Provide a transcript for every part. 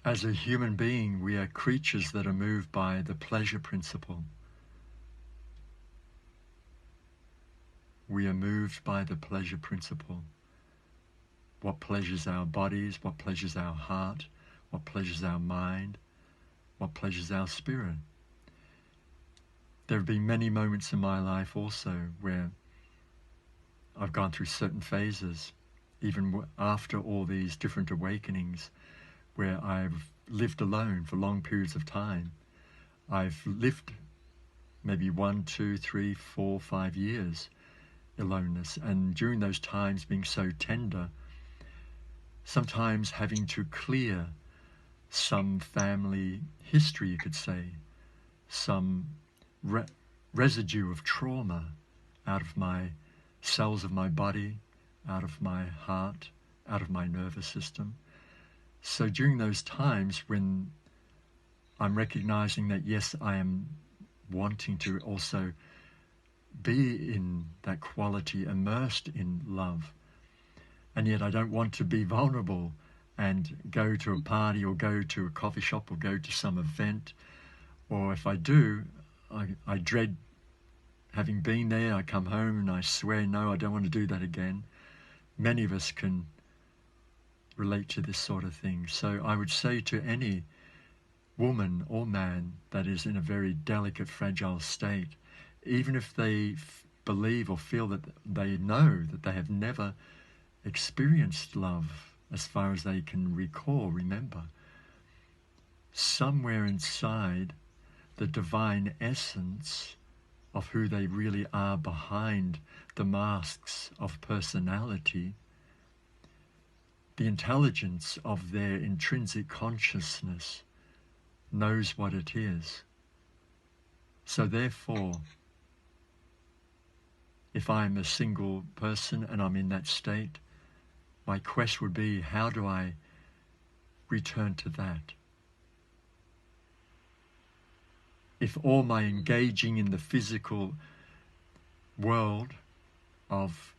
As a human being, we are creatures that are moved by the pleasure principle. We are moved by the pleasure principle. What pleasures our bodies, what pleasures our heart, what pleasures our mind, what pleasures our spirit. There have been many moments in my life also where I've gone through certain phases, even after all these different awakenings, where I've lived alone for long periods of time. I've lived maybe 1, 2, 3, 4, 5 years aloneness, and during those times being so tender, sometimes having to clear some family history, you could say, some residue of trauma out of my cells of my body, out of my heart, out of my nervous system. So during those times when I'm recognizing that, yes, I am wanting to also be in that quality, immersed in love, and yet I don't want to be vulnerable and go to a party or go to a coffee shop or go to some event, or if I do, I dread having been there. I come home and I swear, no, I don't want to do that again. Many of us can relate to this sort of thing. So I would say to any woman or man that is in a very delicate, fragile state, even if they believe or feel that they know that they have never experienced love as far as they can recall, remember, somewhere inside the divine essence of who they really are behind the masks of personality, the intelligence of their intrinsic consciousness knows what it is. So therefore, if I'm a single person and I'm in that state, my quest would be, how do I return to that? If all my engaging in the physical world of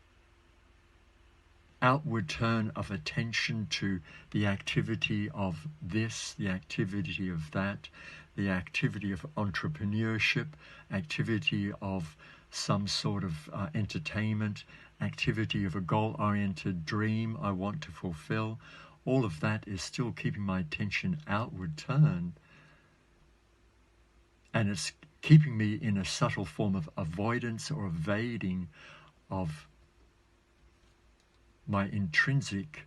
outward turn of attention to the activity of this, the activity of that, the activity of entrepreneurship, activity of some sort of entertainment, activity of a goal-oriented dream I want to fulfill, all of that is still keeping my attention outward turned. And it's keeping me in a subtle form of avoidance or evading of my intrinsic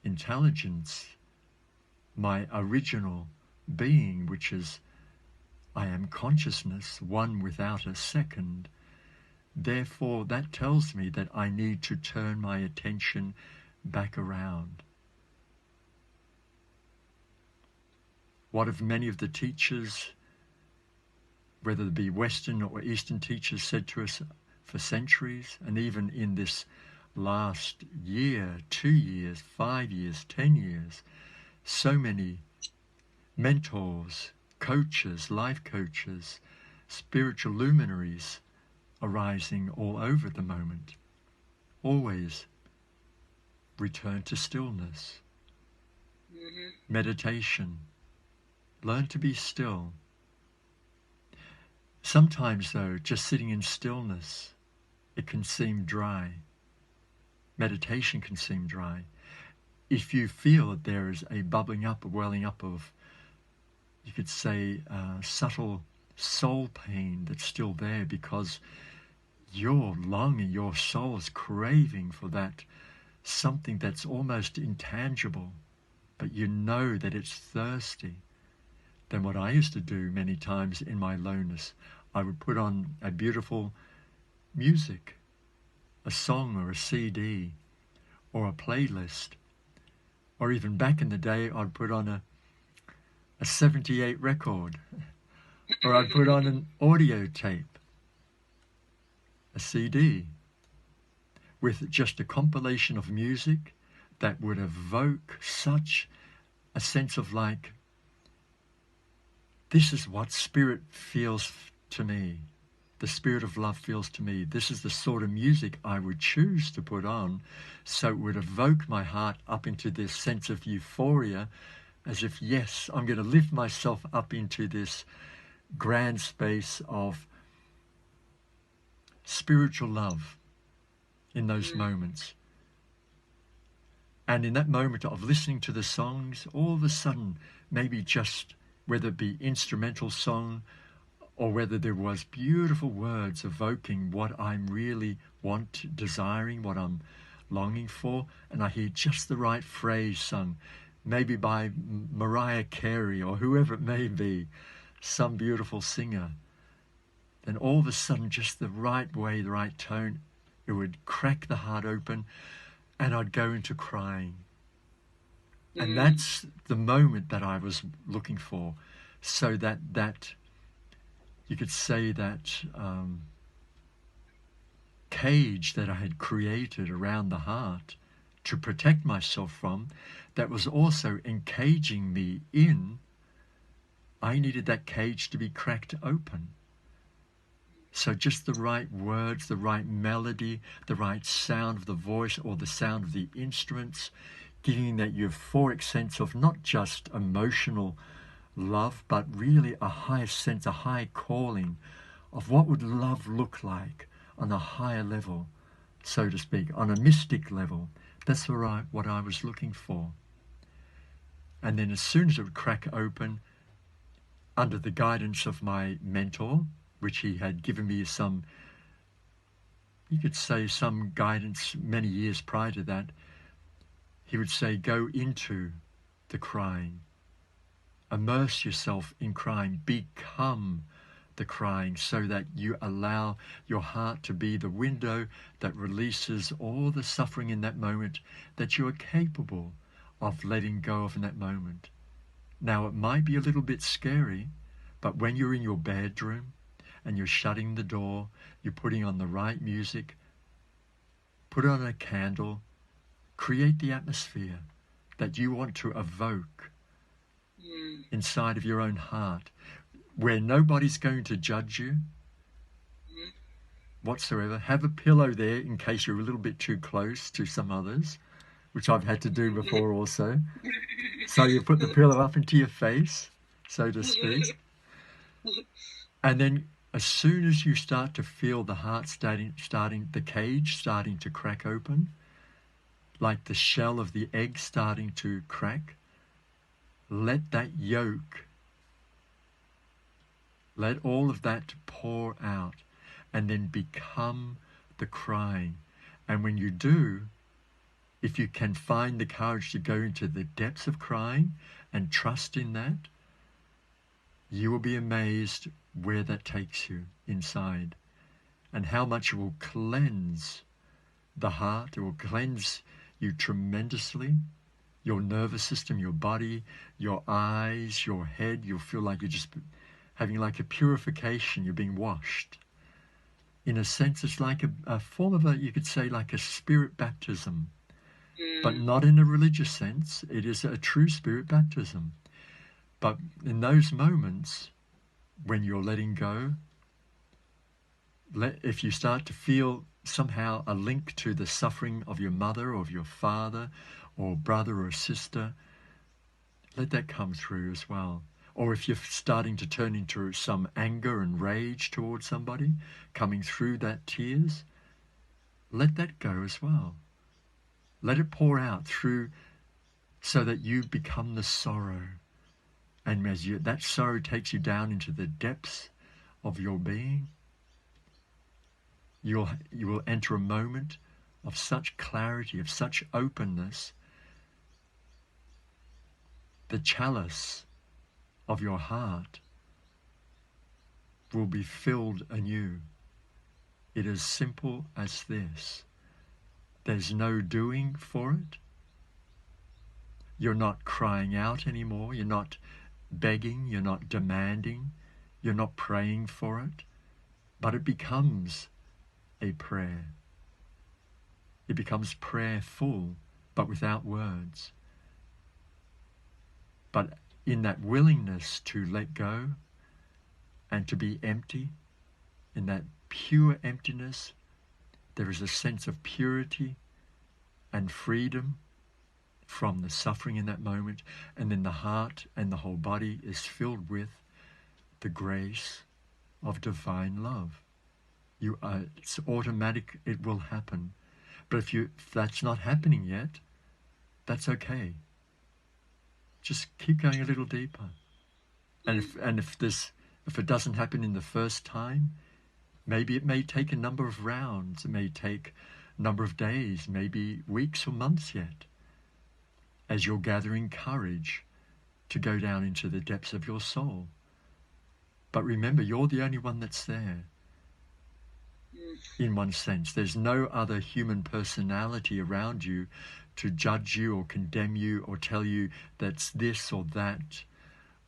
intelligence, my original being, which is I am consciousness, one without a second. Therefore, that tells me that I need to turn my attention back around. What have many of the teachers, whether it be Western or Eastern teachers, said to us for centuries, and even in this last year, 2 years, 5 years, 10 years, so many mentors, coaches, life coaches, spiritual luminaries arising all over at the moment. Always return to stillness. Meditation. Learn to be still. Sometimes, though, just sitting in stillness, it can seem dry. Meditation can seem dry. If you feel that there is a bubbling up, a welling up of, you could say, subtle soul pain that's still there because your longing, your soul is craving for that something that's almost intangible, but you know that it's thirsty, then what I used to do many times in my aloneness, I would put on a beautiful music, a song or a CD or a playlist, or even back in the day I'd put on a 78 record, or I'd put on an audio tape, a CD, with just a compilation of music that would evoke such a sense of like, this is what spirit feels to me. The spirit of love feels to me. This is the sort of music I would choose to put on, so it would evoke my heart up into this sense of euphoria as if, yes, I'm going to lift myself up into this grand space of spiritual love in those moments. And in that moment of listening to the songs, all of a sudden, maybe just whether it be instrumental song or whether there was beautiful words evoking what I'm really desiring, what I'm longing for, and I hear just the right phrase sung, maybe by Mariah Carey or whoever it may be, some beautiful singer, then all of a sudden, just the right way, the right tone, it would crack the heart open, and I'd go into crying. And that's the moment that I was looking for, so that you could say that cage that I had created around the heart to protect myself from, that was also encaging me in, I needed that cage to be cracked open. So just the right words, the right melody, the right sound of the voice or the sound of the instruments, giving that euphoric sense of not just emotional love, but really a higher sense, a high calling of what would love look like on a higher level, so to speak, on a mystic level. That's what I was looking for. And then as soon as it would crack open, under the guidance of my mentor, which he had given me some, you could say some guidance many years prior to that, he would say, go into the crying. Immerse yourself in crying. Become the crying, so that you allow your heart to be the window that releases all the suffering in that moment that you are capable of letting go of in that moment. Now, it might be a little bit scary, but when you're in your bedroom and you're shutting the door, you're putting on the right music, put on a candle, create the atmosphere that you want to evoke inside of your own heart, where nobody's going to judge you whatsoever. Have a pillow there in case you're a little bit too close to some others, which I've had to do before also. So you put the pillow up into your face, so to speak. And then as soon as you start to feel the heart the cage starting to crack open, like the shell of the egg starting to crack, let that yolk, let all of that pour out, and then become the crying. And when you do, if you can find the courage to go into the depths of crying and trust in that, you will be amazed where that takes you inside, and how much it will cleanse the heart. It will cleanse you tremendously. Your nervous system, your body, your eyes, your head, you'll feel like you're just having like a purification. You're being washed. In a sense, it's like a form of you could say like a spirit baptism, but not in a religious sense. It is a true spirit baptism. But in those moments when you're letting go, if you start to feel somehow a link to the suffering of your mother or of your father or brother or sister, let that come through as well. Or if you're starting to turn into some anger and rage towards somebody, coming through that tears, let that go as well. Let it pour out through, so that you become the sorrow. And as that sorrow takes you down into the depths of your being, you will enter a moment of such clarity, of such openness. The chalice of your heart will be filled anew. It is simple as this. There's no doing for it. You're not crying out anymore. You're not begging. You're not demanding. You're not praying for it. But it becomes a prayer. It becomes prayerful, but without words. But in that willingness to let go and to be empty, in that pure emptiness, there is a sense of purity and freedom from the suffering in that moment, and then the heart and the whole body is filled with the grace of divine love. It's automatic, it will happen. But if that's not happening yet, that's okay. Just keep going a little deeper. And if it doesn't happen in the first time, maybe it may take a number of rounds, it may take a number of days, maybe weeks or months yet, as you're gathering courage to go down into the depths of your soul. But remember, you're the only one that's there. In one sense, there's no other human personality around you to judge you or condemn you or tell you that's this or that,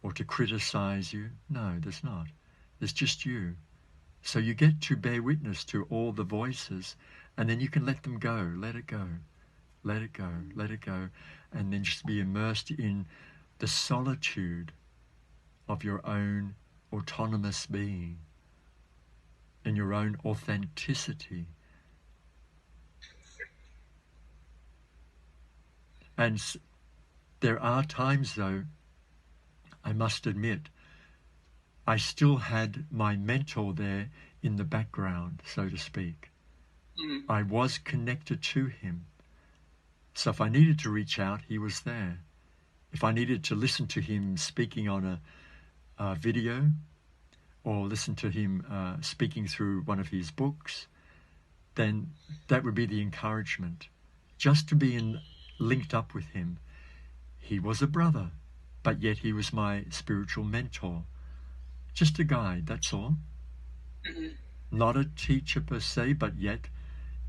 or to criticize you. No, there's not. There's just you. So you get to bear witness to all the voices, and then you can let them go. Let it go. Let it go. Let it go. And then just be immersed in the solitude of your own autonomous being, in your own authenticity. And there are times, though, I must admit, I still had my mentor there in the background, so to speak. I was connected to him. So if I needed to reach out, he was there. If I needed to listen to him speaking on a video, or listen to him speaking through one of his books, then that would be the encouragement. Just to be linked up with him. He was a brother, but yet he was my spiritual mentor. Just a guide, that's all. Not a teacher per se, but yet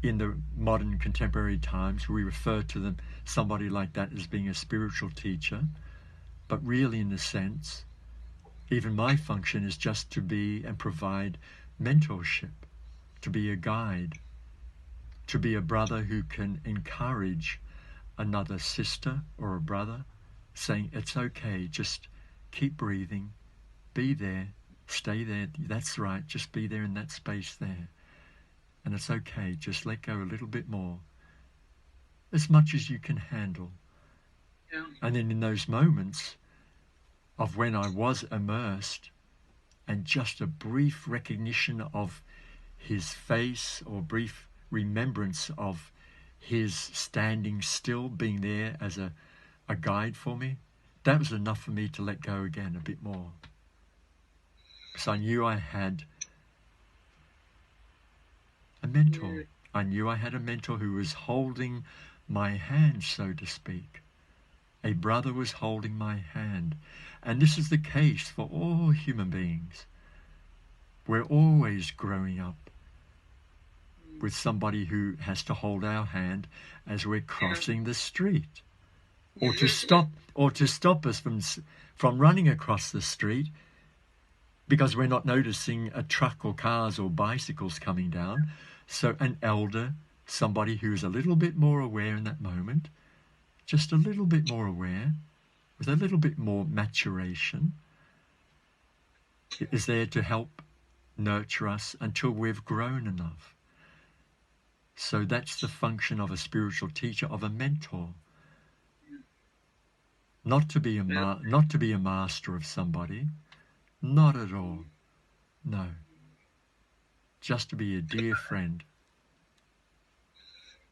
in the modern contemporary times we refer to somebody like that as being a spiritual teacher. But really, in a sense, even my function is just to be and provide mentorship, to be a guide, to be a brother who can encourage another sister or a brother, saying, it's okay, just keep breathing, be there, stay there, that's right, just be there in that space there. And it's okay, just let go a little bit more, as much as you can handle. Yeah. And then in those moments of when I was immersed, and just a brief recognition of his face, or brief remembrance of his standing still, being there as a guide for me, that was enough for me to let go again a bit more. Because I knew I had a mentor. I knew I had a mentor who was holding my hand, so to speak. A brother was holding my hand. And this is the case for all human beings. We're always growing up with somebody who has to hold our hand as we're crossing the street, or to stop us from running across the street because we're not noticing a truck or cars or bicycles coming down. So an elder, somebody who is a little bit more aware in that moment, just a little bit more aware, with a little bit more maturation, is there to help nurture us until we've grown enough. So that's the function of a spiritual teacher, of a mentor. Not to be a master of somebody, not at all. No. Just to be a dear friend.